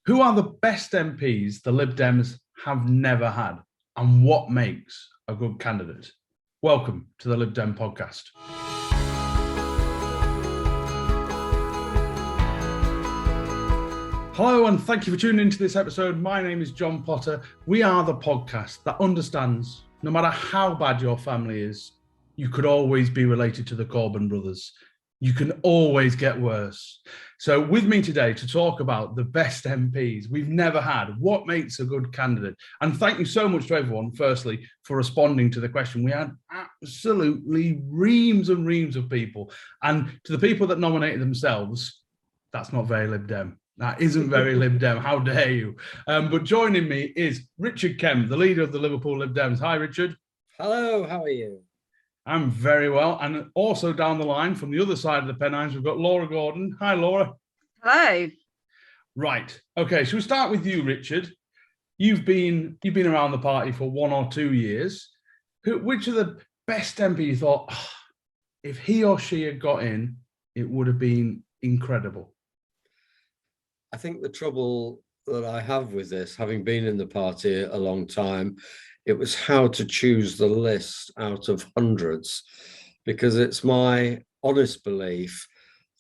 Who are the best MPs the Lib Dems have never had, and what makes a good candidate? Welcome to the Lib Dem Podcast. Hello, and thank you for tuning into this episode. My name is John Potter. We are the podcast that understands no matter how bad your family is, you could always be related to the Corbyn brothers. You can always get worse. So with me today to talk about the best MPs we've never had, what makes a good candidate? And thank you so much to everyone, firstly, for responding to the question. We had absolutely reams and reams of people. And to the people that nominated themselves, that's not very Lib Dem. That isn't very Lib Dem. How dare you? But joining me is Richard Kemp, the leader of the Liverpool Lib Dems. Hi, Richard. Hello, how are you? I'm very well. And also down the line from the other side of the Pennines, we've got Laura Gordon. Hi, Laura. Hello. Right. Okay, so we start with you, Richard. You've been around the party for 1 or 2 years. Which of the best MP you thought, if he or she had got in, it would have been incredible? I think the trouble that I have with this, having been in the party a long time, it was how to choose the list out of hundreds, because it's my honest belief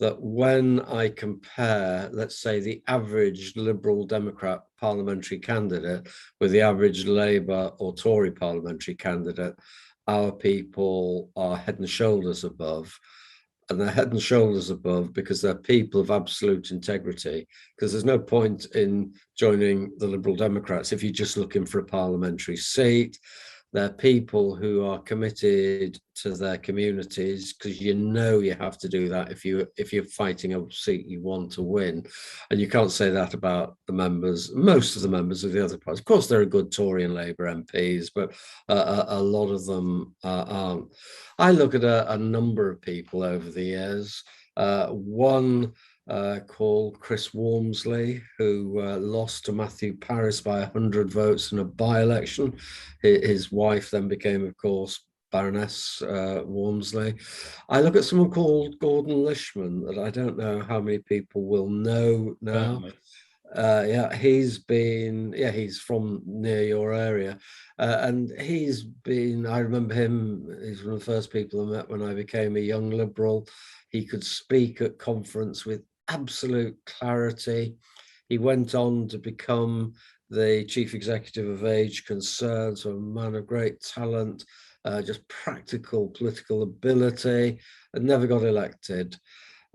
that when I compare, let's say, the average Liberal Democrat parliamentary candidate with the average Labour or Tory parliamentary candidate, our people are head and shoulders above. And they're head and shoulders above because they're people of absolute integrity. Because there's no point in joining the Liberal Democrats if you're just looking for a parliamentary seat. They're people who are committed to their communities, because you know you have to do that if you're fighting a seat you want to win. And you can't say that about the members, most of the members of the other parties. Of course, there are good Tory and Labour MPs, but a lot of them aren't. I look at a number of people over the years. One called Chris Walmsley, who lost to Matthew Parris by 100 votes in a by-election. His wife then became, of course, Baroness Walmsley. I look at someone called Gordon Lishman, that I don't know how many people will know now. He's from near your area. And I remember him, he's one of the first people I met when I became a young Liberal. He could speak at conference with absolute clarity. He went on to become the chief executive of Age Concern, so a man of great talent, just practical political ability, and never got elected.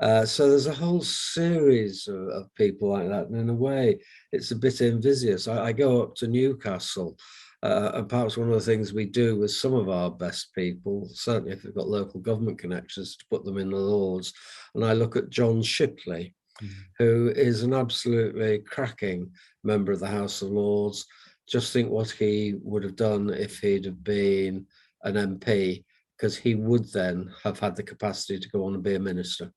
So there's a whole series of people like that. And in a way, it's a bit envious. I go up to Newcastle, and perhaps one of the things we do with some of our best people, certainly if they've got local government connections, to put them in the Lords. And I look at John Shipley, who is an absolutely cracking member of the House of Lords. Just think what he would have done if he'd have been an MP, because he would then have had the capacity to go on and be a minister.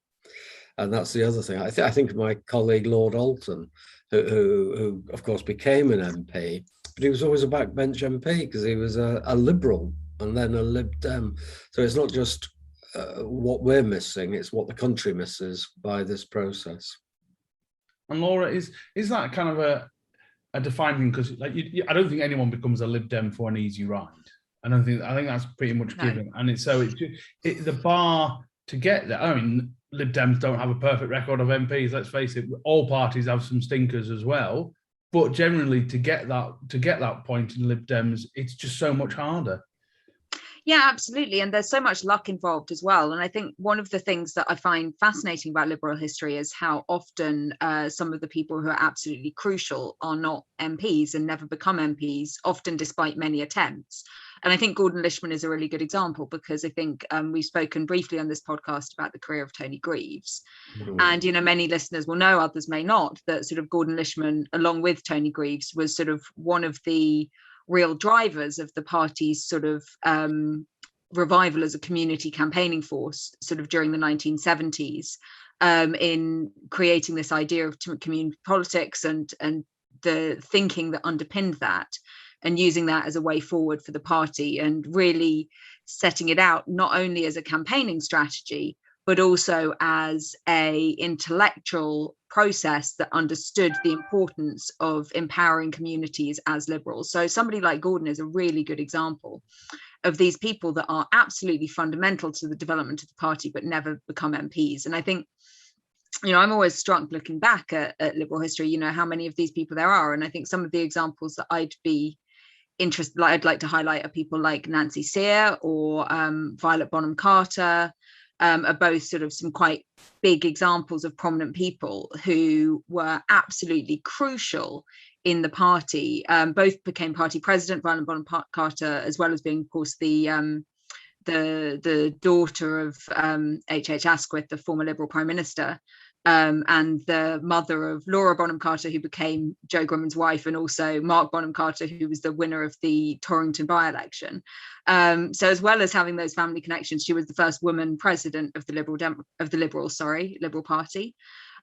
And that's the other thing. I think of my colleague Lord Alton, who of course became an MP, but he was always a backbench MP because he was a Liberal and then a Lib Dem. So it's not just what we're missing, it's what the country misses by this process. And Laura, is that kind of a defining, because I don't think anyone becomes a Lib Dem for an easy ride. I think that's pretty much given. And the bar to get there. I mean, Lib Dems don't have a perfect record of MPs. Let's face it, all parties have some stinkers as well. But generally, to get that point in Lib Dems, it's just so much harder. Yeah, absolutely. And there's so much luck involved as well. And I think one of the things that I find fascinating about Liberal history is how often some of the people who are absolutely crucial are not MPs and never become MPs, often despite many attempts. And I think Gordon Lishman is a really good example, because I think we've spoken briefly on this podcast about the career of Tony Greaves. And, many listeners will know, others may not, that sort of Gordon Lishman, along with Tony Greaves, was sort of one of the real drivers of the party's sort of revival as a community campaigning force sort of during the 1970s, in creating this idea of community politics and the thinking that underpinned that, and using that as a way forward for the party, and really setting it out not only as a campaigning strategy, but also as a intellectual process that understood the importance of empowering communities as liberals. So somebody like Gordon is a really good example of these people that are absolutely fundamental to the development of the party, but never become MPs. And I think, I'm always struck looking back at liberal history, how many of these people there are. And I think some of the examples that I'd like to highlight are people like Nancy Sear or Violet Bonham Carter, are both sort of some quite big examples of prominent people who were absolutely crucial in the party. Both became party president, Violet Bonham Carter, as well as being, of course, the daughter of H.H. Asquith, the former Liberal Prime Minister, and the mother of Laura Bonham Carter, who became Joe Grimond's wife, and also Mark Bonham Carter, who was the winner of the Torrington by-election. So as well as having those family connections, she was the first woman president of the Liberal Party.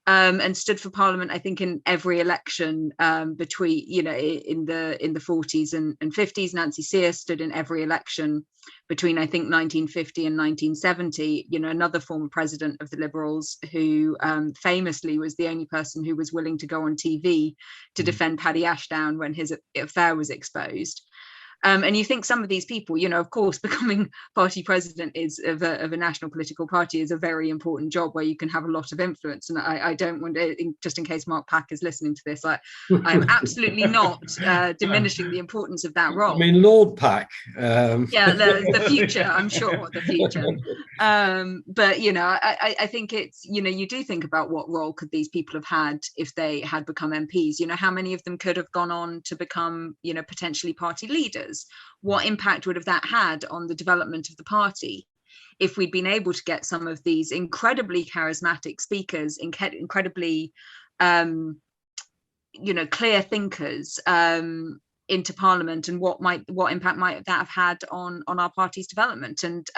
And stood for Parliament, I think, in every election between, in the 40s and 50s. Nancy Sear stood in every election between, I think, 1950 and 1970. Another former president of the Liberals who famously was the only person who was willing to go on TV to defend Paddy Ashdown when his affair was exposed. And you think some of these people, of course, becoming party president of a national political party is a very important job where you can have a lot of influence. And I don't want to, just in case Mark Pack is listening to this, I'm absolutely not diminishing the importance of that role. I mean, Lord Pack. Yeah, the future, I'm sure, the future. But, I think it's, you do think about what role could these people have had if they had become MPs. How many of them could have gone on to become, potentially party leaders? What impact would have that had on the development of the party if we'd been able to get some of these incredibly charismatic speakers, incredibly clear thinkers into Parliament, and what impact might that have had on our party's development? And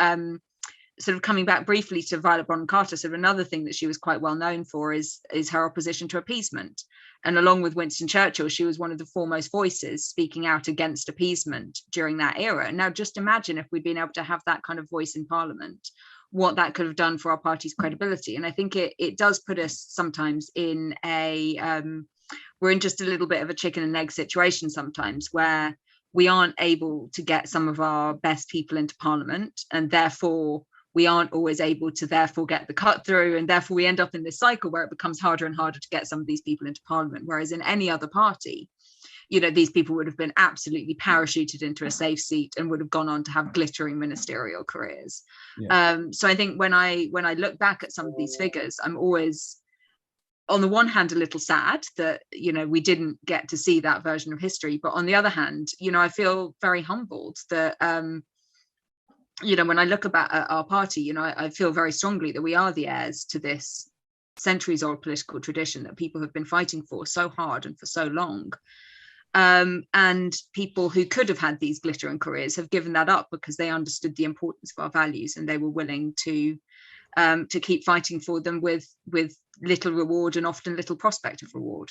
sort of coming back briefly to Violet Bonham Carter, sort of another thing that she was quite well known for is her opposition to appeasement. And along with Winston Churchill, she was one of the foremost voices speaking out against appeasement during that era. Now, just imagine if we'd been able to have that kind of voice in Parliament, what that could have done for our party's credibility. And I think it does put us sometimes in we're in just a little bit of a chicken and egg situation sometimes, where we aren't able to get some of our best people into Parliament, and therefore we aren't always able to therefore get the cut through, and therefore we end up in this cycle where it becomes harder and harder to get some of these people into Parliament. Whereas in any other party, these people would have been absolutely parachuted into a safe seat and would have gone on to have glittering ministerial careers. Yeah. So I think when I look back at some of these figures, I'm always, on the one hand, a little sad that, we didn't get to see that version of history. But on the other hand, I feel very humbled that, when I look about our party, I feel very strongly that we are the heirs to this centuries-old political tradition that people have been fighting for so hard and for so long. And people who could have had these glittering careers have given that up because they understood the importance of our values, and they were willing to keep fighting for them with little reward and often little prospect of reward.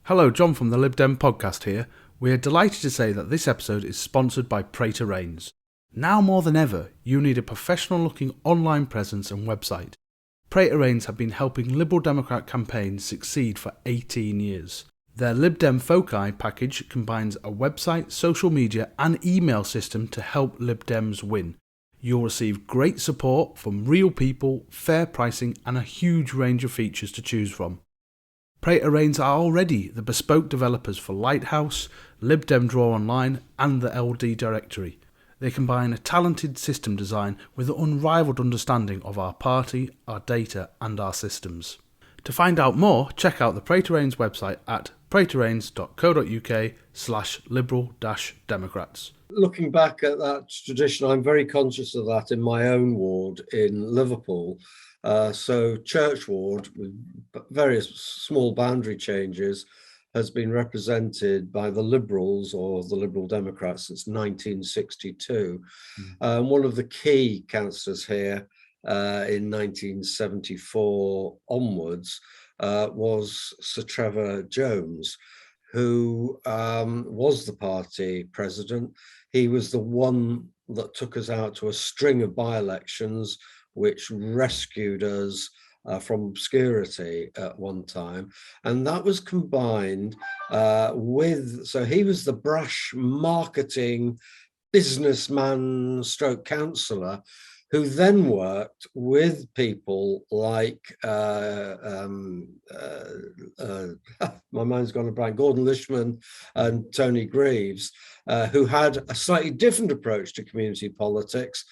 Hello, John from the Lib Dem Podcast here. We are delighted to say that this episode is sponsored by Prater Rains. Now more than ever, you need a professional-looking online presence and website. Prater Rains have been helping Liberal Democrat campaigns succeed for 18 years. Their Lib Dem Foci package combines a website, social media and email system to help Lib Dems win. You'll receive great support from real people, fair pricing and a huge range of features to choose from. Prater Rains are already the bespoke developers for Lighthouse, LibDem Draw Online and the LD Directory. They combine a talented system design with an unrivaled understanding of our party, our data and our systems. To find out more, check out the Prater Rains website at praterrains.co.uk/liberal-democrats. Looking back at that tradition, I'm very conscious of that in my own ward in Liverpool. So Church Ward, with various small boundary changes, has been represented by the Liberals or the Liberal Democrats since 1962. One of the key councillors here in 1974 onwards was Sir Trevor Jones, who was the party president. He was the one that took us out to a string of by-elections, which rescued us from obscurity at one time. And that was combined with, so he was the brash marketing businessman stroke councillor, who then worked with people like, my mind's gone a blank, Gordon Lishman and Tony Greaves, who had a slightly different approach to community politics,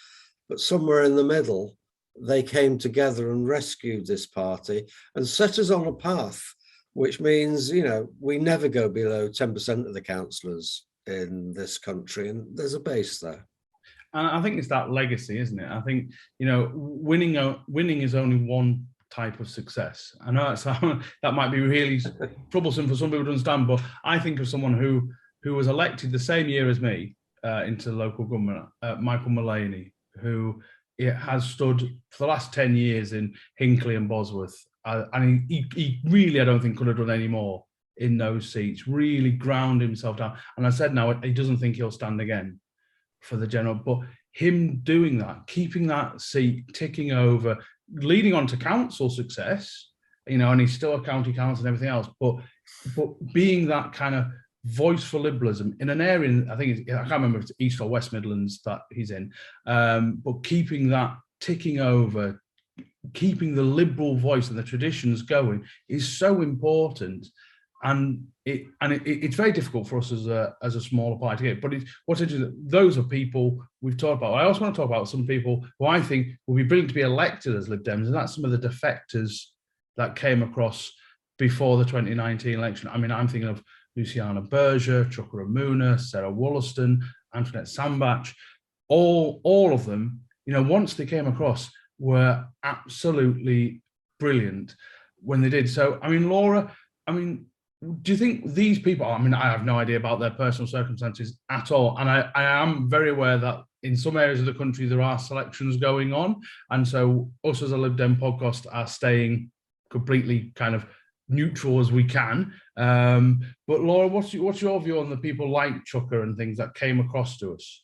but somewhere in the middle, they came together and rescued this party and set us on a path, which means, you know, we never go below 10% of the councillors in this country, and there's a base there. And I think it's that legacy, isn't it? I think, you know, winning is only one type of success. I know that might be really troublesome for some people to understand, but I think of someone who was elected the same year as me into local government, Michael Mullaney, who has stood for the last 10 years in Hinckley and Bosworth. And he really, I don't think, could have done any more in those seats, really ground himself down. And I said now, he doesn't think he'll stand again for the general, but him doing that, keeping that seat ticking over, leading on to council success, you know, and he's still a county council and everything else, but being that kind of voice for liberalism in an area, I can't remember if it's East or West Midlands that he's in, but keeping that ticking over, keeping the liberal voice and the traditions going is so important. And it's very difficult for us as a smaller party. But what's interesting, those are people we've talked about. I also want to talk about some people who I think will be brilliant to be elected as Lib Dems, and that's some of the defectors that came across before the 2019 election. I mean, I'm thinking of Luciana Berger, Chuka Umunna, Sarah Wollaston, Antoinette Sambach. All of them, you know, once they came across, were absolutely brilliant when they did. So, I mean, Laura, do you think these people, I have no idea about their personal circumstances at all. And I am very aware that in some areas of the country, there are selections going on. And so us as a Lib Dem podcast are staying completely kind of neutral as we can. But Laura, what's your view on the people like Chuka and things that came across to us?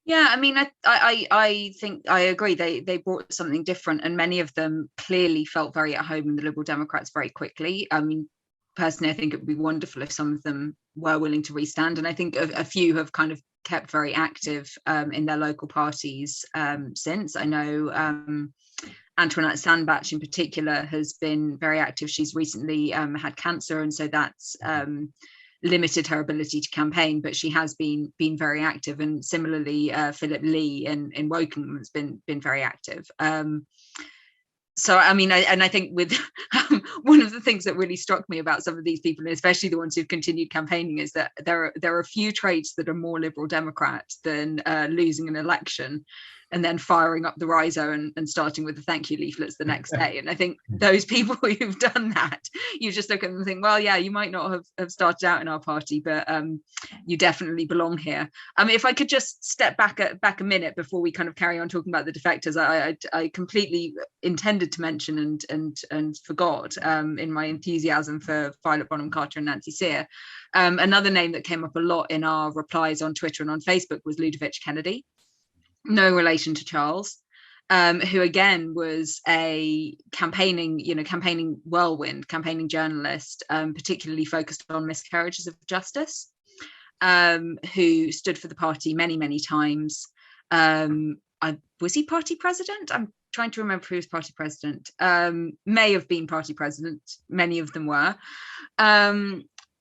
Yeah, I mean, I think I agree. They brought something different, and many of them clearly felt very at home in the Liberal Democrats very quickly. I mean, personally, I think it would be wonderful if some of them were willing to restand. And I think a few have kind of kept very active in their local parties since. I know Antoinette Sambach in particular has been very active. She's recently had cancer, and so that's limited her ability to campaign, but she has been very active. And similarly, Philip Lee in Wokingham has been very active. So, I mean, I think with one of the things that really struck me about some of these people, and especially the ones who've continued campaigning, is that there are a few traits that are more Liberal Democrat than losing an election and then firing up the riso and starting with the thank you leaflets the next day. And I think those people who've done that, you just look at them and think, well, yeah, you might not have started out in our party, but you definitely belong here. I mean, if I could just step back a minute before we kind of carry on talking about the defectors, I completely intended to mention and forgot in my enthusiasm for Violet Bonham Carter and Nancy Sear. Another name that came up a lot in our replies on Twitter and on Facebook was Ludovic Kennedy. No relation to Charles, who again was a campaigning whirlwind, campaigning journalist, particularly focused on miscarriages of justice, who stood for the party many, many times. Was he party president? I'm trying to remember who was party president. May have been party president. Many of them were.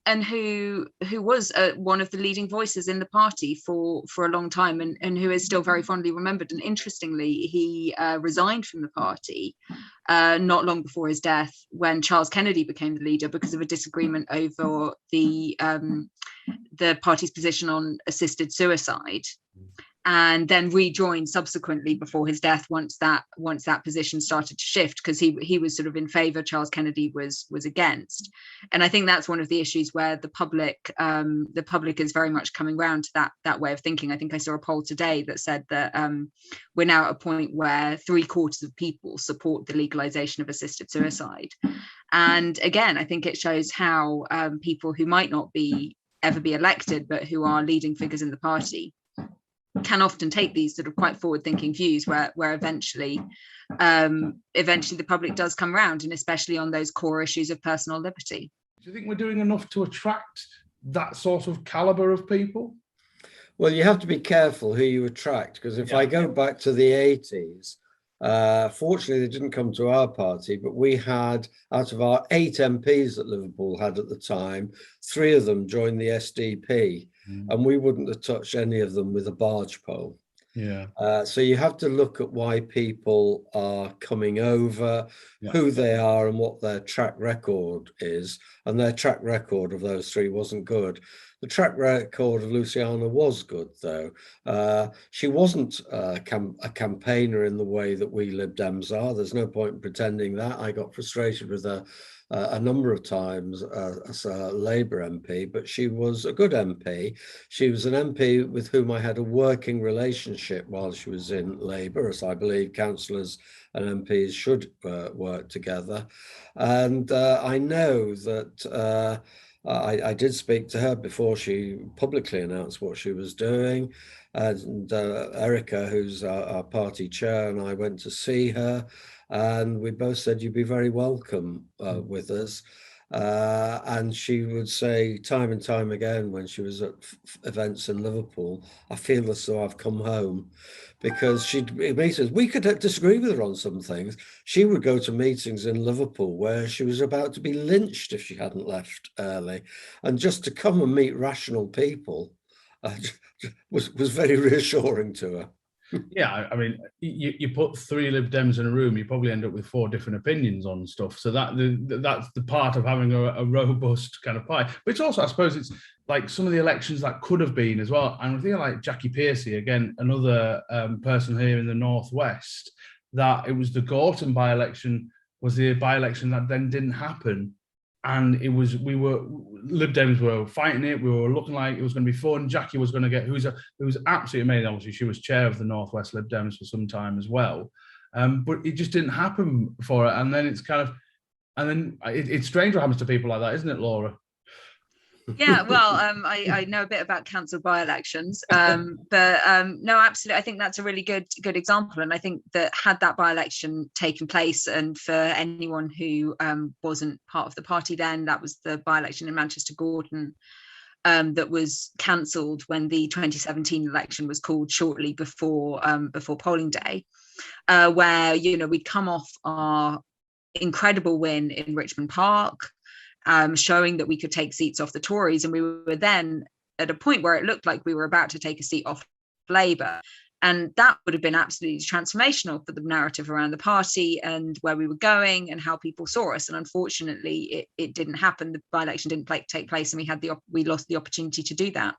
And who was one of the leading voices in the party for a long time, and who is still very fondly remembered. And interestingly, he resigned from the party not long before his death, when Charles Kennedy became the leader, because of a disagreement over the party's position on assisted suicide, and then rejoined subsequently before his death once that position started to shift, because he was sort of in favor, Charles Kennedy was against. And I think that's one of the issues where the public is very much coming around to that way of thinking. I think I saw a poll today that said that we're now at a point where 3/4 of people support the legalization of assisted suicide. And again, I think it shows how people who might not ever be elected, but who are leading figures in the party, can often take these sort of quite forward-thinking views where eventually the public does come around, and especially on those core issues of personal liberty. Do you think we're doing enough to attract that sort of caliber of people? Well, you have to be careful who you attract, because if I go back to the 80s, fortunately, they didn't come to our party, but we had, out of our 8 MPs that Liverpool had at the time, 3 of them joined the SDP, and we wouldn't have touched any of them with a barge pole. Yeah. So you have to look at why people are coming over, who they are, and what their track record is. And their track record of those 3 wasn't good. The track record of Luciana was good, though. She wasn't a campaigner in the way that we Lib Dems are. There's no point in pretending that. I got frustrated with her a number of times as a Labour MP, but she was a good MP. She was an MP with whom I had a working relationship while she was in Labour, as I believe councillors and MPs should work together. And I know that I did speak to her before she publicly announced what she was doing. And Erica, who's our party chair, and I went to see her, and we both said, "You'd be very welcome with us." And she would say time and time again when she was at events in Liverpool, "I feel as though I've come home," because she'd meet us. We could disagree with her on some things. She would go to meetings in Liverpool where she was about to be lynched if she hadn't left early, and just to come and meet rational people was very reassuring to her. Yeah, I mean, you put 3 Lib Dems in a room, you probably end up with 4 different opinions on stuff. So that's the part of having a robust kind of pie. But it's also, I suppose, it's like some of the elections that could have been as well. And I think like Jackie Piercy, again, another person here in the Northwest, that it was the Gorton by-election was the by-election that then didn't happen. And Lib Dems were fighting it. We were looking like it was going to be fun. Jackie was going to get, who was absolutely amazing. Obviously, she was chair of the Northwest Lib Dems for some time as well. But it just didn't happen for her. And then it's strange what happens to people like that, isn't it, Laura? Yeah, well, I know a bit about council by-elections, but no, absolutely, I think that's a really good example. And I think that had that by-election taken place, and for anyone who wasn't part of the party then, that was the by-election in Manchester Gorton that was cancelled when the 2017 election was called shortly before polling day, where we'd come off our incredible win in Richmond Park, showing that we could take seats off the Tories. And we were then at a point where it looked like we were about to take a seat off Labour. And that would have been absolutely transformational for the narrative around the party and where we were going and how people saw us. And unfortunately, it didn't happen. The by-election didn't take place, and we lost the opportunity to do that.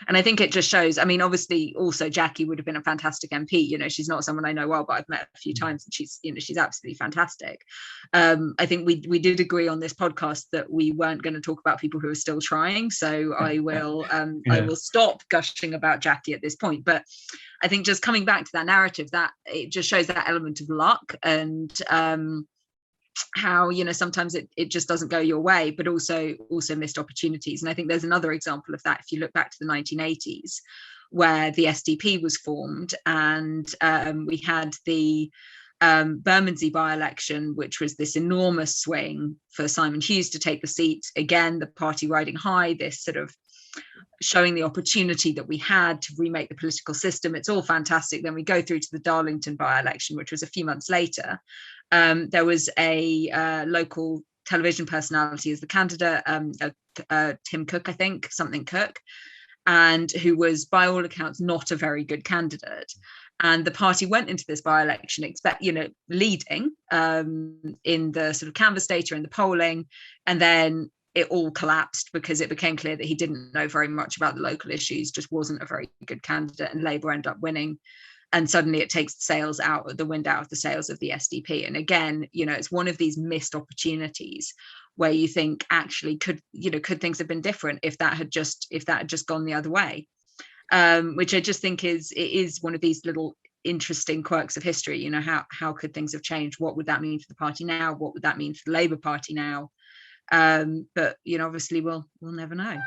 And I think it just shows, I mean, obviously, also Jackie would have been a fantastic MP. She's not someone I know well, but I've met a few times, and she's absolutely fantastic. I think we did agree on this podcast that we weren't going to talk about people who are still trying. So I will stop gushing about Jackie at this point. But I think just coming back to that narrative, that it just shows that element of luck and how sometimes it just doesn't go your way, but also missed opportunities. And I think there's another example of that if you look back to the 1980s, where the SDP was formed, and we had the Bermondsey by-election, which was this enormous swing for Simon Hughes to take the seat. Again, the party riding high, this sort of showing the opportunity that we had to remake the political system. It's all fantastic. Then we go through to the Darlington by-election, which was a few months later. There was a local television personality as the candidate, Tim Cook, I think, something Cook, and who was, by all accounts, not a very good candidate. And the party went into this by-election leading in the sort of canvas data and the polling, and then it all collapsed because it became clear that he didn't know very much about the local issues, just wasn't a very good candidate, and Labour ended up winning. And suddenly it takes the wind out of the sails of the SDP. And again, it's one of these missed opportunities where you think, actually, could things have been different if that had just gone the other way? Which I just think is one of these little interesting quirks of history. How could things have changed? What would that mean for the party now? What would that mean for the Labour Party now? But obviously we'll never know.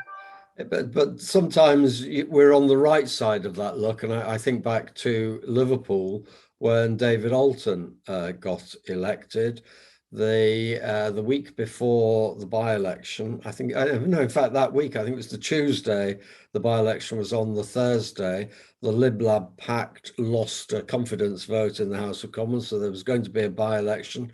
But sometimes we're on the right side of that luck, and I think back to Liverpool when David Alton got elected. The week before the by-election, I think, no, in fact, that week, I think it was the Tuesday, the by-election was on the Thursday. The Lib Lab Pact lost a confidence vote in the House of Commons, so there was going to be a by-election.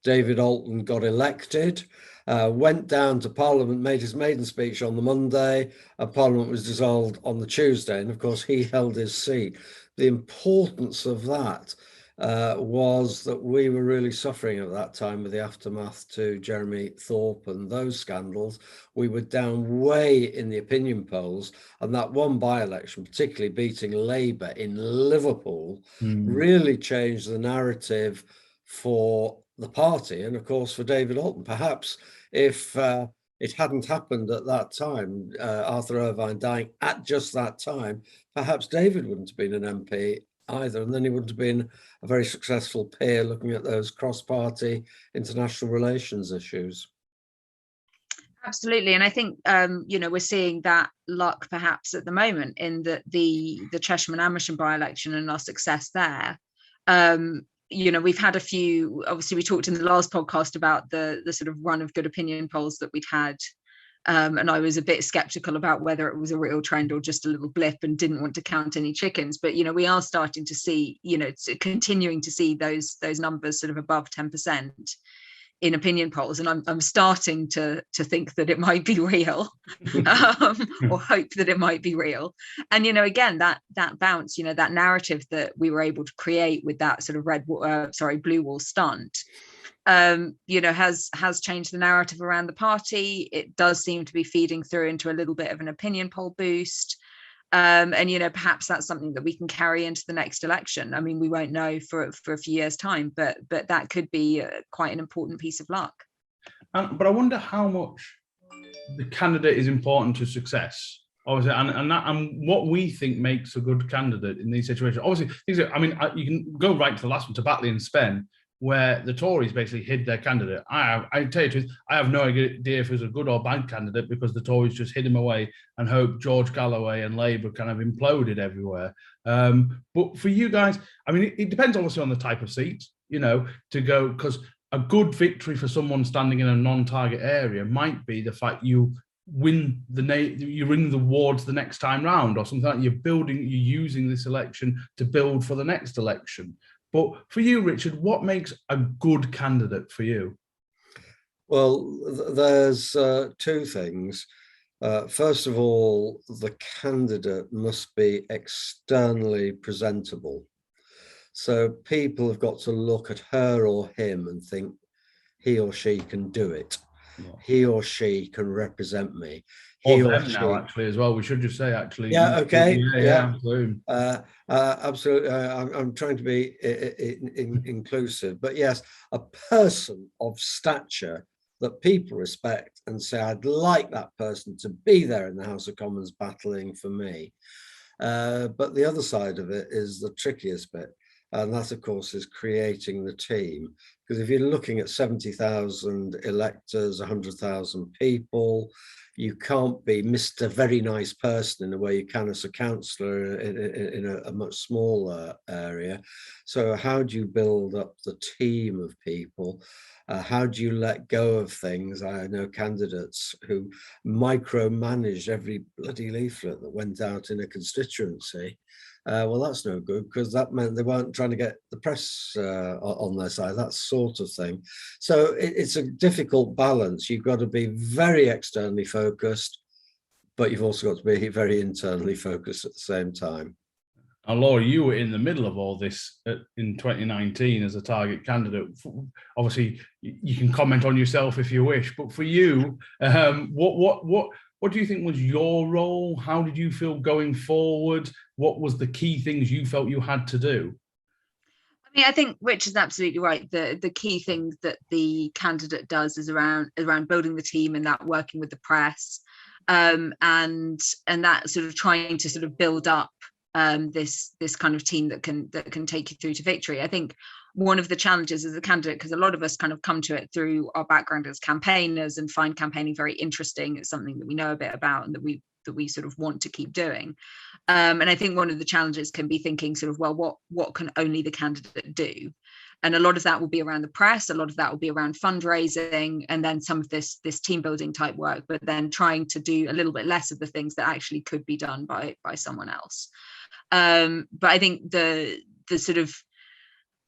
David Alton got elected, went down to Parliament, made his maiden speech on the Monday, and Parliament was dissolved on the Tuesday, and of course he held his seat. The importance of that was that we were really suffering at that time with the aftermath to Jeremy Thorpe and those scandals. We were down way in the opinion polls, and that one by-election, particularly beating Labour in Liverpool, really changed the narrative for the party and, of course, for David Alton. Perhaps if it hadn't happened at that time, Arthur Irvine dying at just that time, perhaps David wouldn't have been an MP either, and then he wouldn't have been a very successful peer looking at those cross-party international relations issues. Absolutely, and I think we're seeing that luck perhaps at the moment in the Chesham and Amersham by-election and our success there. We've had a few. Obviously, we talked in the last podcast about the sort of run of good opinion polls that we'd had. And I was a bit skeptical about whether it was a real trend or just a little blip and didn't want to count any chickens. But, we are starting to see, continuing to see those numbers sort of above 10% in opinion polls. And I'm starting to think that it might be real or hope that it might be real. And, again, that bounce, that narrative that we were able to create with that sort of blue wall stunt, has changed the narrative around the party. It does seem to be feeding through into a little bit of an opinion poll boost. And perhaps that's something that we can carry into the next election. I mean, we won't know for a few years' time, but that could be quite an important piece of luck. But I wonder how much the candidate is important to success. Obviously, and what we think makes a good candidate in these situations. Obviously, you can go right to the last one, to Batley and Spen, where the Tories basically hid their candidate. I tell you the truth, I have no idea if he was a good or bad candidate, because the Tories just hid him away and hoped George Galloway and Labour kind of imploded everywhere. But for you guys, it depends obviously on the type of seat, to go, because a good victory for someone standing in a non-target area might be the fact you win you ring the wards the next time round, or something like you're using this election to build for the next election. But for you, Richard, what makes a good candidate for you? Well, there's two things. First of all, the candidate must be externally presentable. So people have got to look at her or him and think he or she can do it. Yeah. He or she can represent me. He or them now, actually, as well. We should just say, actually. Yeah, okay. Yeah. Absolutely. Absolutely. I'm trying to be inclusive. But yes, a person of stature that people respect and say, I'd like that person to be there in the House of Commons battling for me. But the other side of it is the trickiest bit. And that, of course, is creating the team. Because if you're looking at 70,000 electors, 100,000 people, you can't be Mr. Very Nice Person in the way you can as a councillor in a much smaller area. So how do you build up the team of people? How do you let go of things? I know candidates who micromanaged every bloody leaflet that went out in a constituency. Well, that's no good, because that meant they weren't trying to get the press on their side, that sort of thing. So it's a difficult balance. You've got to be very externally focused, but you've also got to be very internally focused at the same time. Now, Laura, you were in the middle of all this in 2019 as a target candidate. Obviously, you can comment on yourself if you wish, but for you, what do you think was your role? How did you feel going forward? What was the key things you felt you had to do? I think Rich is absolutely right. The key thing that the candidate does is around building the team and that working with the press, and that sort of trying to sort of build up this kind of team that can take you through to victory. I think one of the challenges as a candidate, because a lot of us kind of come to it through our background as campaigners and find campaigning very interesting. It's something that we know a bit about and that we sort of want to keep doing. And I think one of the challenges can be thinking sort of, well, what can only the candidate do? And a lot of that will be around the press, a lot of that will be around fundraising, and then some of this team building type work, but then trying to do a little bit less of the things that actually could be done by someone else. But I think the sort of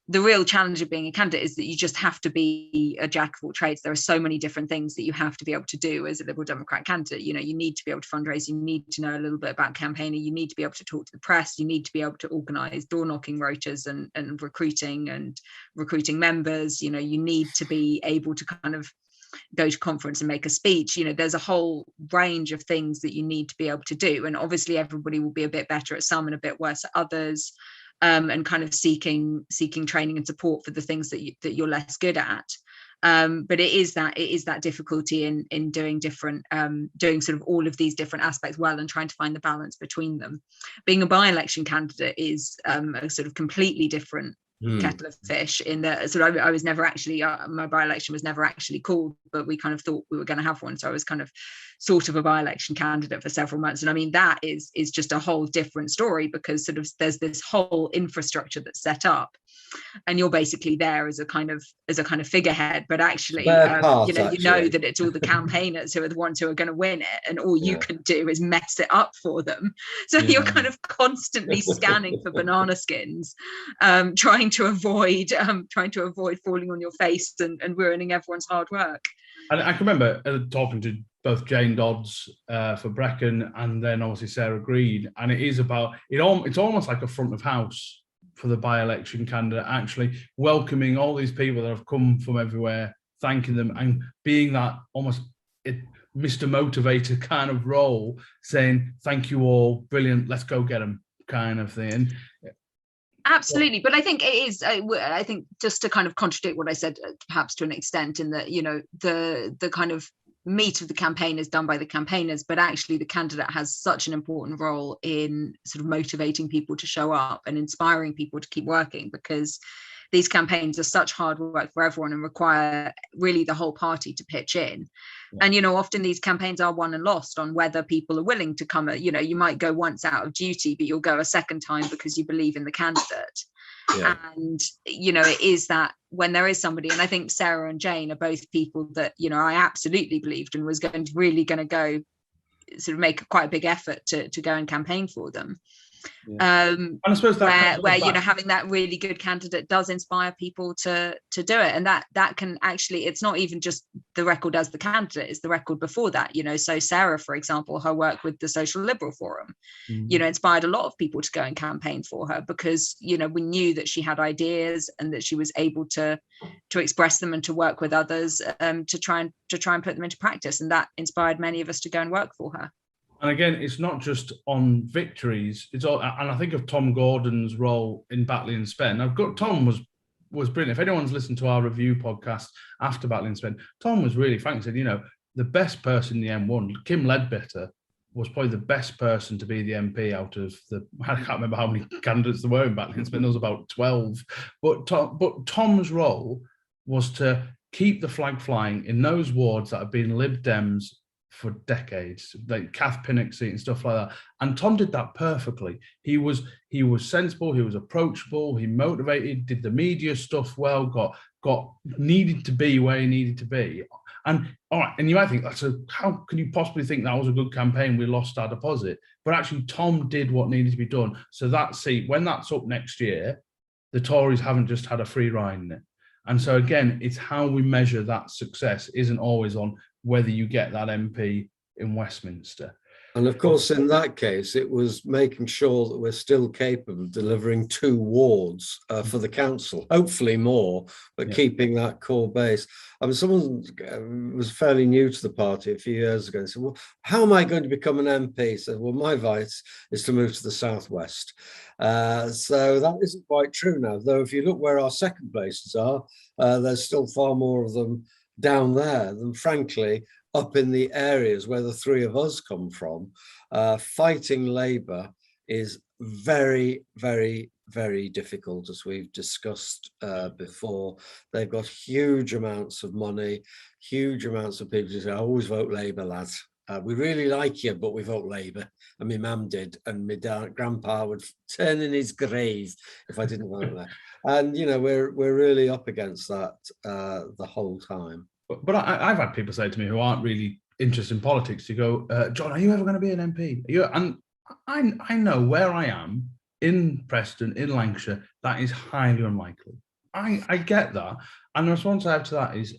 the real challenge of being a candidate is that you just have to be a jack of all trades. There are so many different things that you have to be able to do as a Liberal Democrat candidate. You know, you need to be able to fundraise, you need to know a little bit about campaigning, you need to be able to talk to the press, you need to be able to organise door knocking rotas and recruiting members. You know, you need to be able to kind of go to conference and make a speech. You know, there's a whole range of things that you need to be able to do, and obviously everybody will be a bit better at some and a bit worse at others. And kind of seeking training and support for the things that you're less good at. But it is that difficulty in doing doing sort of all of these different aspects well and trying to find the balance between them. Being a by-election candidate is a sort of completely different kettle of fish, in that sort of I was never actually my by-election was never actually called, but we kind of thought we were going to have one, so I was kind of sort of a by-election candidate for several months. And I mean, that is just a whole different story, because sort of there's this whole infrastructure that's set up and you're basically there as a kind of figurehead, but actually you know that it's all the campaigners who are the ones who are going to win it, and all you can do is mess it up for them. So you're kind of constantly scanning for banana skins, trying to avoid falling on your face and ruining everyone's hard work. And I can remember talking to both Jane Dodds for Brecon and then obviously Sarah Green, and it is about it's almost like a front of house for the by-election candidate, actually welcoming all these people that have come from everywhere, thanking them, and being that almost Mr. Motivator kind of role, saying thank you all, brilliant, let's go get them kind of thing. Absolutely, but I think it is. I think just to kind of contradict what I said, perhaps to an extent, in that, you know, the kind of meat of the campaign is done by the campaigners, but actually the candidate has such an important role in sort of motivating people to show up and inspiring people to keep working, because these campaigns are such hard work for everyone and require really the whole party to pitch in. And, you know, often these campaigns are won and lost on whether people are willing to come. You know, you might go once out of duty, but you'll go a second time because you believe in the candidate. Yeah. And, you know, it is that when there is somebody, and I think Sarah and Jane are both people that, you know, I absolutely believed and was going to go sort of make quite a big effort to go and campaign for them. Yeah. And I suppose that where you know, having that really good candidate does inspire people to do it, and that can actually, it's not even just the record as the candidate, it's the record before that, you know. So Sarah, for example, her work with the Social Liberal Forum, you know, inspired a lot of people to go and campaign for her, because, you know, we knew that she had ideas and that she was able to express them and to work with others to try and put them into practice, and that inspired many of us to go and work for her. And again, it's not just on victories. It's all, and I think of Tom Gordon's role in Batley and Spen. Tom was brilliant. If anyone's listened to our review podcast after Batley and Spen, Tom was really frank. He said, you know, the best person in the M1, Kim Ledbetter, was probably the best person to be the MP out of I can't remember how many candidates there were in Batley and Spen. There was about 12. But Tom's role was to keep the flag flying in those wards that have been Lib Dems for decades, like Kath Pinnock seat and stuff like that. And Tom did that perfectly. He was sensible, he was approachable, he motivated, did the media stuff well, got needed to be where he needed to be. And all right, and you might think how can you possibly think that was a good campaign? We lost our deposit. But actually Tom did what needed to be done. So that seat, when that's up next year, the Tories haven't just had a free ride in it. And so again, it's how we measure that success isn't always on whether you get that MP in Westminster. And of course, in that case, it was making sure that we're still capable of delivering 2 wards for the council, hopefully more, but keeping that core base. I mean, someone was fairly new to the party a few years ago and said, well, how am I going to become an MP? He said, well, my advice is to move to the southwest. So that isn't quite true now, though if you look where our second places are, there's still far more of them down there than, frankly, up in the areas where the 3 of us come from. Fighting Labour is very, very very difficult, as we've discussed before. They've got huge amounts of money, huge amounts of people who say, I always vote Labour, lads. We really like you, but we vote Labour. And my mum did, and my grandpa would turn in his grave if I didn't vote Labour. And, you know, we're really up against that the whole time. But I've had people say to me who aren't really interested in politics, you go, John, are you ever going to be an MP? And I know where I am in Preston, in Lancashire, that is highly unlikely. I get that. And the response I have to that is,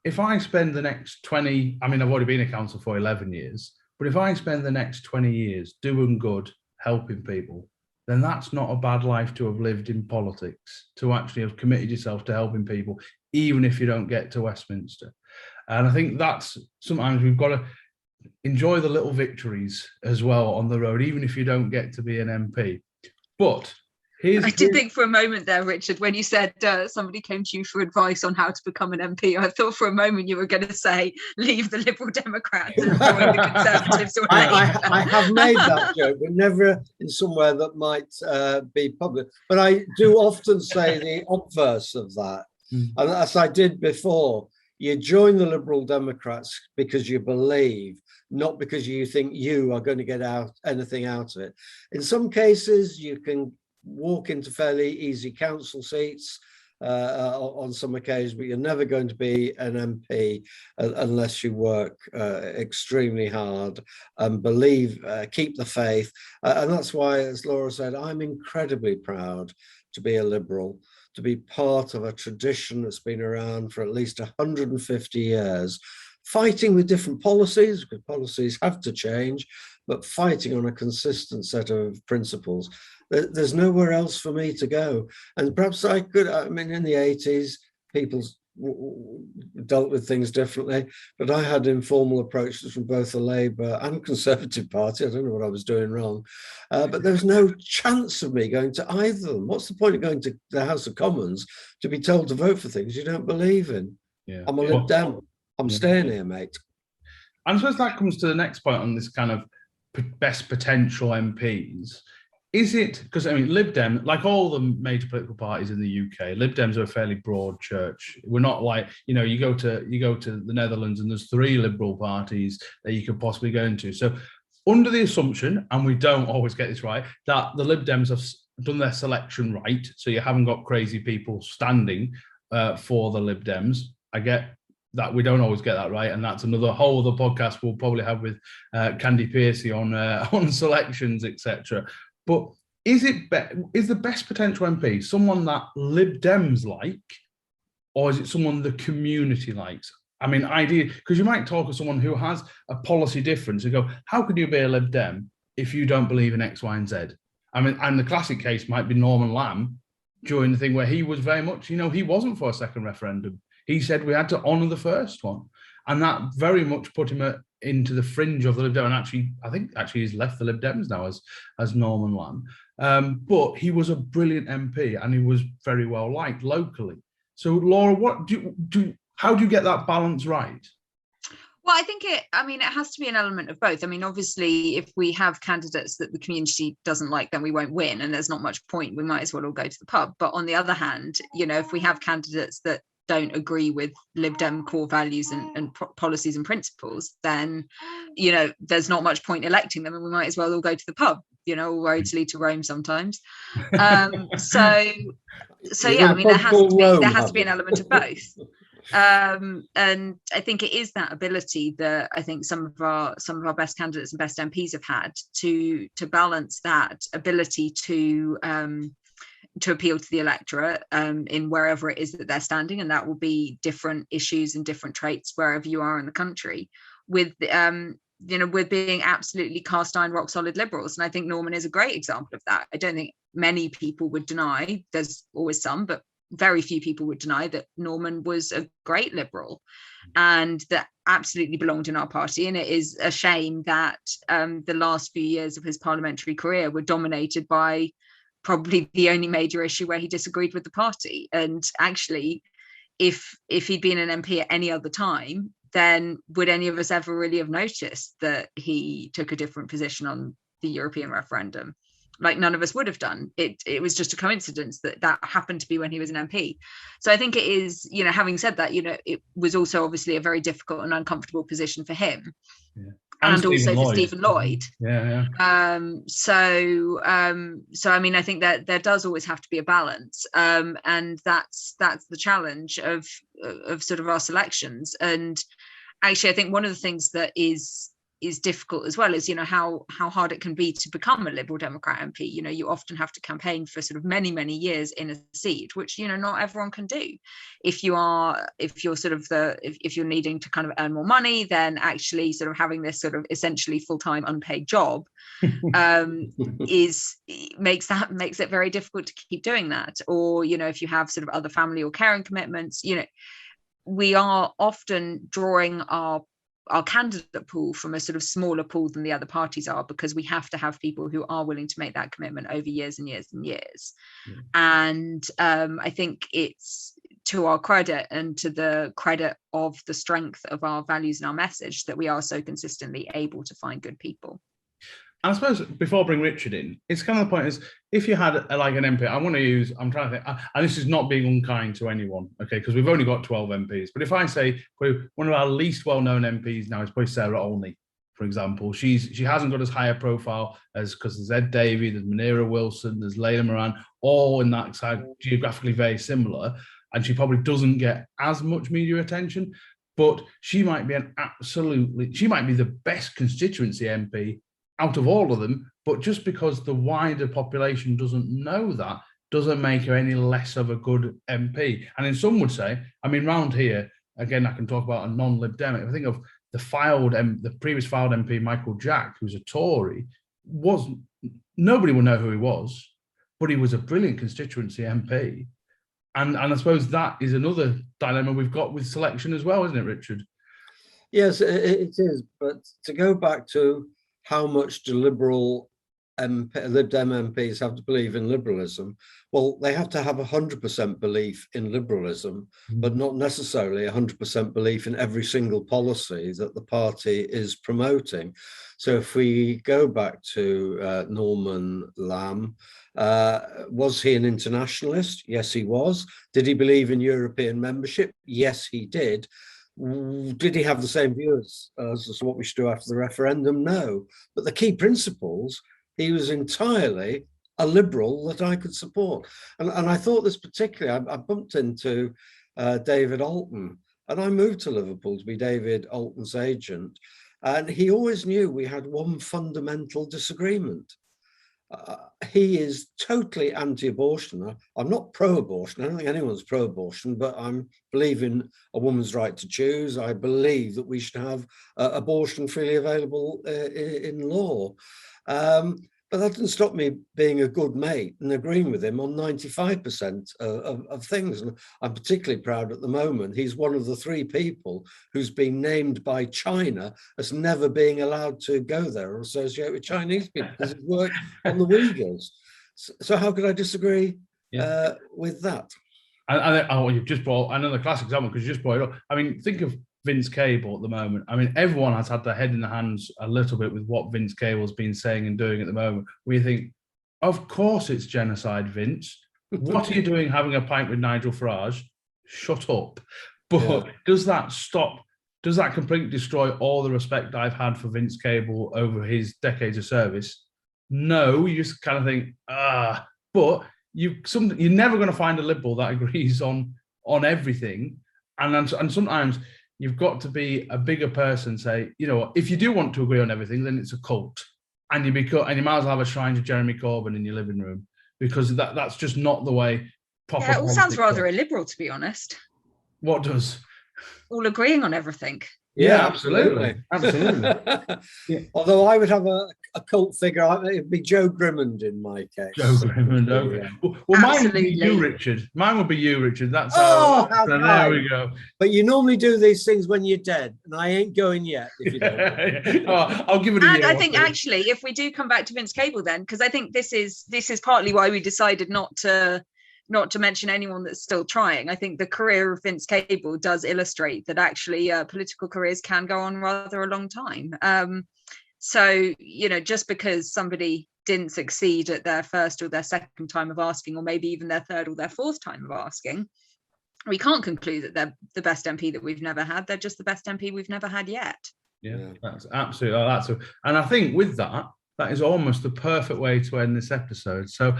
if I spend the next 20, I mean, I've already been a councillor for 11 years, but if I spend the next 20 years doing good, helping people, then that's not a bad life to have lived in politics, to actually have committed yourself to helping people, even if you don't get to Westminster. And I think that's sometimes we've got to enjoy the little victories as well on the road, even if you don't get to be an MP. But I did think for a moment there, Richard, when you said somebody came to you for advice on how to become an MP, I thought for a moment you were going to say, leave the Liberal Democrats and join the Conservatives. I have made that joke, but never in somewhere that might be public. But I do often say the obverse of that. And as I did before, you join the Liberal Democrats because you believe, not because you think you are going to get anything out of it. In some cases, you can walk into fairly easy council seats on some occasions, but you're never going to be an MP unless you work extremely hard and believe, keep the faith. And that's why, as Laura said, I'm incredibly proud to be a Liberal, to be part of a tradition that's been around for at least 150 years, fighting with different policies, because policies have to change, but fighting on a consistent set of principles. There's nowhere else for me to go. And perhaps I could, I mean, in the 80s, people dealt with things differently, but I had informal approaches from both the Labour and Conservative Party. I don't know what I was doing wrong, but there was no chance of me going to either of them. What's the point of going to the House of Commons to be told to vote for things you don't believe in? Yeah. I'm a Lib Dem. I'm staying here, mate. And I suppose that comes to the next point on this kind of best potential MPs. Is it, because I mean, Lib Dem, like all the major political parties in the UK, Lib Dems are a fairly broad church. We're not like, you know, you go to the Netherlands and there's 3 liberal parties that you could possibly go into. So under the assumption, and we don't always get this right, that the Lib Dems have done their selection right, so you haven't got crazy people standing for the Lib Dems. I get that we don't always get that right, and that's another whole other podcast we'll probably have with Candy Piercy on selections, etc. But is the best potential MP someone that Lib Dems like, or is it someone the community likes? I mean, ideally, because you might talk to someone who has a policy difference and go, how could you be a Lib Dem if you don't believe in X, Y, and Z? I mean, and the classic case might be Norman Lamb during the thing where he was very much, you know, he wasn't for a second referendum. He said we had to honour the first one. And that very much put him into the fringe of the Lib Dem. And actually, I think he's left the Lib Dems now as Norman Lamb. But he was a brilliant MP and he was very well liked locally. So, Laura, how do you get that balance right? Well, I think it has to be an element of both. I mean, obviously, if we have candidates that the community doesn't like, then we won't win. And there's not much point. We might as well all go to the pub. But on the other hand, you know, if we have candidates that don't agree with Lib Dem core values and policies and principles, then, you know, there's not much point electing them and we might as well all go to the pub. You know, all roads lead to Rome sometimes. So yeah, I mean, there has to be an element of both. And I think it is that ability that I think some of our best candidates and best MPs have had to balance that ability to appeal to the electorate in wherever it is that they're standing, and that will be different issues and different traits wherever you are in the country, with being absolutely cast iron rock solid liberals. And I think Norman is a great example of that. I don't think many people would deny, there's always some, but very few people would deny that Norman was a great liberal and that absolutely belonged in our party. And it is a shame that the last few years of his parliamentary career were dominated by probably the only major issue where he disagreed with the party. And actually, if he'd been an MP at any other time, then would any of us ever really have noticed that he took a different position on the European referendum? like none of us would have done. It was just a coincidence that happened to be when he was an MP. So I think it is, having said that, it was also obviously a very difficult and uncomfortable position for him. Yeah. And also for Stephen Lloyd. Yeah. So I mean, I think that there does always have to be a balance, and that's the challenge of sort of our selections. And actually, I think one of the things that is difficult as well is how hard it can be to become a Liberal Democrat MP. You often have to campaign for sort of many years in a seat, which not everyone can do. If you're needing to kind of earn more money, then actually sort of having this sort of essentially full-time unpaid job makes it very difficult to keep doing that. Or if you have sort of other family or caring commitments, we are often drawing our candidate pool from a sort of smaller pool than the other parties are, because we have to have people who are willing to make that commitment over years and years and years. And I think it's to our credit and to the credit of the strength of our values and our message that we are so consistently able to find good people. I suppose before I bring Richard in, it's kind of the point is, if you had like an MP, I'm trying to think, and this is not being unkind to anyone, okay, because we've only got 12 MPs, but if I say one of our least well-known MPs now is probably Sarah Olney, for example, she hasn't got as high a profile because there's Ed Davey, there's Munira Wilson, there's Leila Moran, all in that side, geographically very similar, and she probably doesn't get as much media attention, but she might be the best constituency MP out of all of them, but just because the wider population doesn't know that, doesn't make her any less of a good MP. And then some would say, I mean, round here, again, I can talk about a non-Lib Dem. If I think of the previous filed MP, Michael Jack, who's a Tory, nobody will know who he was, but he was a brilliant constituency MP. And I suppose that is another dilemma we've got with selection as well, isn't it, Richard? Yes, it is. But to go back to how much do Lib Dem MPs have to believe in liberalism? Well, they have to have 100% belief in liberalism, but not necessarily 100% belief in every single policy that the party is promoting. So if we go back to Norman Lamb, was he an internationalist? Yes, he was. Did he believe in European membership? Yes, he did. Did he have the same views as what we should do after the referendum? No. But the key principles, he was entirely a liberal that I could support. And I thought this particularly, I bumped into David Alton, and I moved to Liverpool to be David Alton's agent. And he always knew we had one fundamental disagreement. He is totally anti-abortion. I'm not pro-abortion. I don't think anyone's pro-abortion, but I believe in a woman's right to choose. I believe that we should have abortion freely available in law. But that didn't stop me being a good mate and agreeing with him on 95% of things. And I'm particularly proud at the moment. He's one of the 3 people who's been named by China as never being allowed to go there or associate with Chinese people because he's worked on the Uyghurs. So how could I disagree with that? You've just brought another classic example because you just brought it up. I mean, think of Vince Cable at the moment. I mean, everyone has had their head in the hands a little bit with what Vince Cable's been saying and doing at the moment. We think, of course it's genocide, Vince. What are you doing having a pint with Nigel Farage? Shut up. But does that completely destroy all the respect I've had for Vince Cable over his decades of service? No, you just kind of think, but you're never going to find a Liberal that agrees on everything. And sometimes you've got to be a bigger person, say, you know what, if you do want to agree on everything, then it's a cult. And you might as well have a shrine to Jeremy Corbyn in your living room, because that's just not the way proper. Yeah, it all sounds rather illiberal, to be honest. What does? All agreeing on everything. Yeah, absolutely. Yeah. Although I would have a cult figure, it'd be Joe Grimmond in my case. Joe Grimmond, okay. Well, mine would be you, Richard. That's there we go. But you normally do these things when you're dead, and I ain't going yet. If you don't. I'll give it a year. And I think actually, if we do come back to Vince Cable, then, because I think this is partly why we decided not to mention anyone that's still trying. I think the career of Vince Cable does illustrate that actually political careers can go on rather a long time. So, just because somebody didn't succeed at their first or their second time of asking, or maybe even their third or their fourth time of asking, we can't conclude that they're the best MP that we've never had. They're just the best MP we've never had yet. Yeah, that's absolutely. And I think with that is almost the perfect way to end this episode. So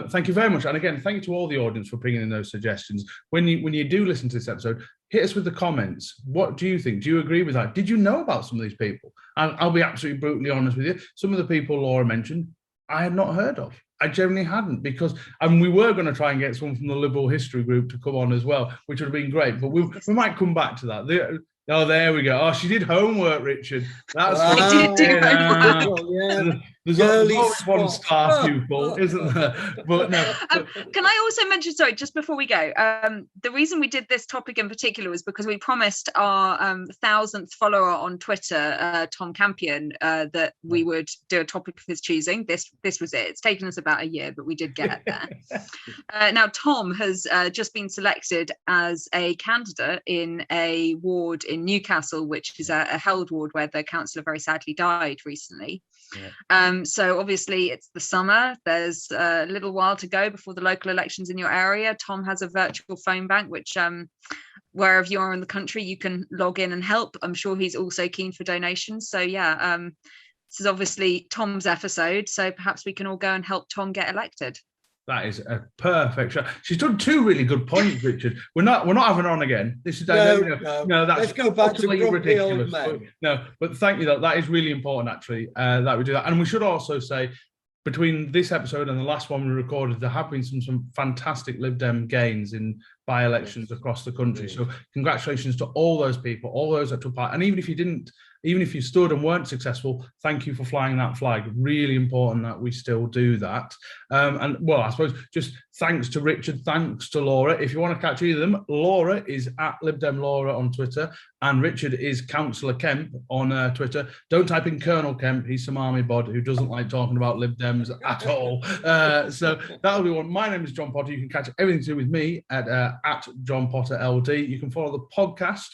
thank you very much. And again, thank you to all the audience for bringing in those suggestions. When you do listen to this episode, hit us with the comments. What do you think? Do you agree with that? Did you know about some of these people? And I'll be absolutely brutally honest with you. Some of the people Laura mentioned, I had not heard of. I generally hadn't, because we were going to try and get someone from the Liberal History group to come on as well, which would have been great. But we might come back to that. There we go. Oh, she did homework, Richard. That's I did do homework. Yeah. There's always one star pupil, isn't there? But no. Can I also mention, sorry, just before we go, the reason we did this topic in particular was because we promised our 1,000th follower on Twitter, Tom Campion, that we would do a topic of his choosing. This was it. It's taken us about a year, but we did get there. Now, Tom has just been selected as a candidate in a ward in Newcastle, which is a held ward where the councillor very sadly died recently. Yeah. So obviously it's the summer. There's a little while to go before the local elections in your area. Tom has a virtual phone bank, which wherever you are in the country, you can log in and help. I'm sure he's also keen for donations. So yeah, this is obviously Tom's episode. So perhaps we can all go and help Tom get elected. That is a perfect shot. She's done two really good points, Richard. We're not having her on again. This is no. That's let's go back to ridiculous. But thank you. That is really important, actually, that we do that. And we should also say, between this episode and the last one we recorded, there have been some fantastic Lib Dem gains in by-elections across the country. So congratulations to all those people, all those that took part. And even if you stood and weren't successful, thank you for flying that flag. Really important that we still do that. And well, I suppose just thanks to Richard, thanks to Laura. If you want to catch either of them, Laura is at LibDem Laura on Twitter, and Richard is Councillor Kemp on Twitter. Don't type in Colonel Kemp. He's some army bod who doesn't like talking about Lib Dems at all. So that'll be one. My name is John Potter. You can catch everything to do with me at John Potter LD. You can follow the podcast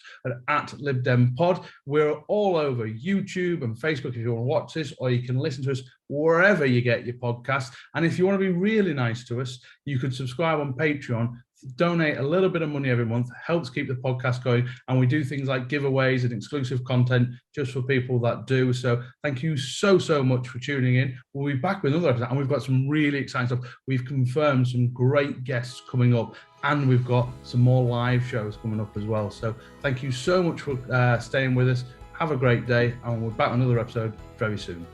at LibDem Pod. We're all over YouTube and Facebook if you want to watch this, or you can listen to us wherever you get your podcast. And if you want to be really nice to us, you could subscribe on Patreon, donate a little bit of money every month, helps keep the podcast going. And we do things like giveaways and exclusive content just for people that do. So thank you so much for tuning in. We'll be back with another episode, and we've got some really exciting stuff. We've confirmed some great guests coming up, and we've got some more live shows coming up as well. So thank you so much for staying with us. Have a great day, and we'll be back on another episode very soon.